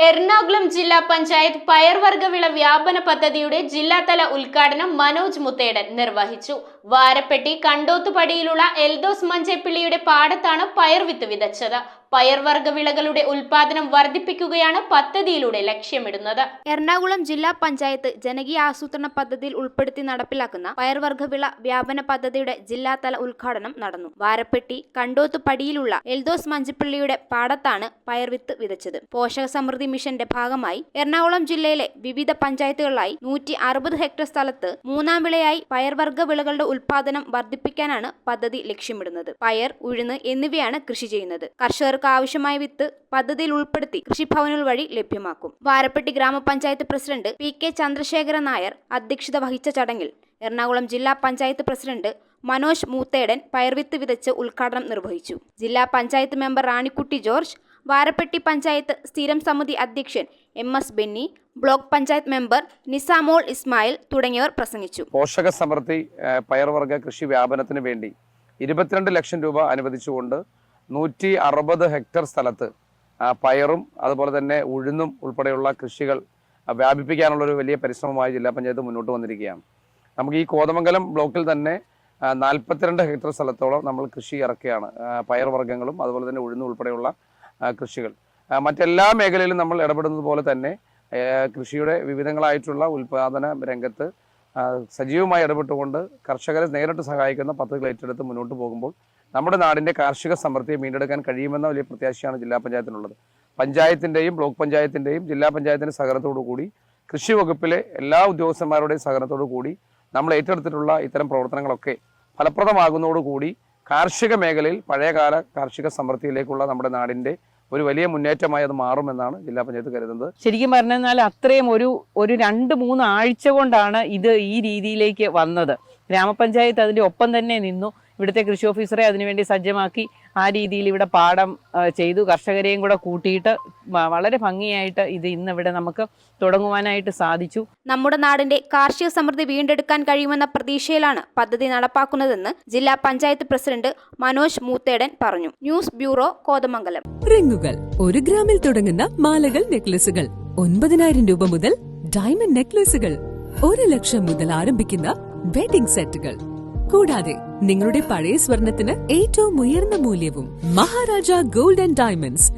എറണാകുളം ജില്ലാ പഞ്ചായത്ത് പയർവർഗ്ഗവിള വ്യാപന പദ്ധതിയുടെ ജില്ലാതല ഉദ്ഘാടനം മനോജ് മുത്തേടൻ നിർവഹിച്ചു. വാരപ്പെട്ടി കണ്ടോത്തുപടിയിലുള്ള എൽദോസ് മഞ്ചേപ്പിള്ളിയുടെ പാടത്താണ് പയർവിത്ത് വിതച്ചത്. പയർവർഗ്ഗവിളകളുടെ ഉൽപാദനം വർദ്ധിപ്പിക്കുകയാണ് പദ്ധതിയിലൂടെ ലക്ഷ്യമിടുന്നത്. എറണാകുളം ജില്ലാ പഞ്ചായത്ത് ജനകീയ ആസൂത്രണ പദ്ധതിയിൽ ഉൾപ്പെടുത്തി നടപ്പിലാക്കുന്ന പയർവർഗ്ഗവിള വ്യാപന പദ്ധതിയുടെ ജില്ലാതല ഉദ്ഘാടനം നടന്നു. വാരപ്പെട്ടി കണ്ടോത്തുപടിയിലുള്ള എൽദോസ് മഞ്ചേപ്പിള്ളിയുടെ പാടത്താണ് പയർവിത്ത് വിതച്ചത്. പോഷക സമൃദ്ധി മിഷന്റെ ഭാഗമായി എറണാകുളം ജില്ലയിലെ വിവിധ പഞ്ചായത്തുകളിലായി 160 ഹെക്ടർ സ്ഥലത്ത് മൂന്നാം വിളയായി പയർവർഗ്ഗ വിളകളുടെ ഉൽപാദനം വർദ്ധിപ്പിക്കാനാണ് പദ്ധതി ലക്ഷ്യമിടുന്നത്. പയർ, ഉഴുന്ന് എന്നിവയാണ് കൃഷി ചെയ്യുന്നത്. കർഷകർക്ക് ആവശ്യമായ വിത്ത് പദ്ധതിയിൽ ഉൾപ്പെടുത്തി കൃഷിഭവനുകൾ വഴി ലഭ്യമാക്കും. വാരപ്പെട്ടി ഗ്രാമപഞ്ചായത്ത് പ്രസിഡന്റ് പി.കെ. ചന്ദ്രശേഖരൻ നായർ അധ്യക്ഷത വഹിച്ച ചടങ്ങിൽ എറണാകുളം ജില്ലാ പഞ്ചായത്ത് പ്രസിഡന്റ് മനോജ് മൂത്തേടൻ പയർവിത്ത് വിതച്ച് ഉദ്ഘാടനം നിർവഹിച്ചു. ജില്ലാ പഞ്ചായത്ത് മെമ്പർ റാണിക്കുട്ടി ജോർജ്, വാരപ്പെട്ടി പഞ്ചായത്ത് സ്ഥിരം സമിതി അധ്യക്ഷൻ M.S. Benny, block panchayat member Nisamol Ismail തുടങ്ങിയവർ പ്രസംഗിച്ചു. പോഷക സമൃദ്ധി പയർവർഗ്ഗ കൃഷി വ്യാപനത്തിന് വേണ്ടി 22 ലക്ഷം രൂപ അനുവദിച്ചുകൊണ്ട് 160 ഹെക്ടർ സ്ഥലത്ത് പയറും അതുപോലെ തന്നെ ഉഴുന്നും ഉൾപ്പെടെയുള്ള കൃഷികൾ വ്യാപിപ്പിക്കാനുള്ളൊരു വലിയ പരിശ്രമമായി ജില്ലാ പഞ്ചായത്ത് മുന്നോട്ട് വന്നിരിക്കുകയാണ്. നമുക്ക് ഈ കോതമംഗലം ബ്ലോക്കിൽ തന്നെ 42 ഹെക്ടർ സ്ഥലത്തോളം നമ്മൾ കൃഷി ഇറക്കുകയാണ്. പയർവർഗ്ഗങ്ങളും അതുപോലെ തന്നെ ഉഴുന്നും ഉൾപ്പെടെയുള്ള കൃഷികൾ. മറ്റെല്ലാ മേഖലയിലും നമ്മൾ ഇടപെടുന്നത് പോലെ തന്നെ കൃഷിയുടെ വിവിധങ്ങളായിട്ടുള്ള ഉൽപാദന രംഗത്ത് സജീവമായി ഇടപെട്ടുകൊണ്ട് കർഷകരെ നേരിട്ട് സഹായിക്കുന്ന പദ്ധതികൾ ഏറ്റെടുത്ത് മുന്നോട്ട് പോകുമ്പോൾ നമ്മുടെ നാടിൻ്റെ കാർഷിക സമൃദ്ധിയെ വീണ്ടെടുക്കാൻ കഴിയുമെന്ന വലിയ പ്രത്യാശയാണ് ജില്ലാ പഞ്ചായത്തിനുള്ളത്. പഞ്ചായത്തിൻ്റെയും ബ്ലോക്ക് പഞ്ചായത്തിൻ്റെയും ജില്ലാ പഞ്ചായത്തിൻ്റെ സഹകരണത്തോടു കൂടി കൃഷി വകുപ്പിലെ എല്ലാ ഉദ്യോഗസ്ഥന്മാരുടെയും സഹകരണത്തോടു കൂടി നമ്മൾ ഏറ്റെടുത്തിട്ടുള്ള ഇത്തരം പ്രവർത്തനങ്ങളൊക്കെ ഫലപ്രദമാകുന്നതോടുകൂടി കാർഷിക മേഖലയിൽ പഴയകാല കാർഷിക സമൃദ്ധിയിലേക്കുള്ള നമ്മുടെ നാടിൻ്റെ ഒരു വലിയ മുന്നേറ്റമായി അത് മാറുമെന്നാണ് ജില്ലാ പഞ്ചായത്ത് കരുതുന്നത്. ശരിക്കും പറഞ്ഞാൽ അത്രയും ഒരു 2-3 ആഴ്ച കൊണ്ടാണ് ഇത് ഈ രീതിയിലേക്ക് വന്നത്. ഗ്രാമപഞ്ചായത്ത് അതിൻ്റെ ഒപ്പം തന്നെ നിന്നു. ഇവിടുത്തെ കൃഷി ഓഫീസറെ അതിനുവേണ്ടി സജ്ജമാക്കി ആ രീതിയിൽ ഇവിടെ പാടം ചെയ്തു. കർഷകരെയും കൂടെ കൂട്ടിയിട്ട് വളരെ ഭംഗിയായിട്ട് ഇത് ഇന്നിവിടെ നമുക്ക് തുടങ്ങുവാനായിട്ട് സാധിച്ചു. നമ്മുടെ നാടിന്റെ കാർഷിക സമൃദ്ധി വീണ്ടെടുക്കാൻ കഴിയുമെന്ന പ്രതീക്ഷയിലാണ് പദ്ധതി നടപ്പാക്കുന്നതെന്ന് ജില്ലാ പഞ്ചായത്ത് പ്രസിഡന്റ് മനോജ് മൂത്തേടൻ പറഞ്ഞു. News bureau, Kothamangalam. റിങ്ങുകൾ 1 ഗ്രാമിൽ തുടങ്ങുന്ന മാലകൾ, നെക്ലസുകൾ 9,000 രൂപ മുതൽ ഡയമണ്ട് നെക്ലസുകൾ 1 ലക്ഷം മുതൽ ആരംഭിക്കുന്ന വെഡിംഗ് സെറ്റുകൾ, കൂടാതെ നിങ്ങളുടെ പഴയ സ്വർണത്തിന് ഏറ്റവും ഉയർന്ന മൂല്യവും മഹാരാജ ഗോൾഡ് ആൻഡ് ഡയമണ്ട്സ്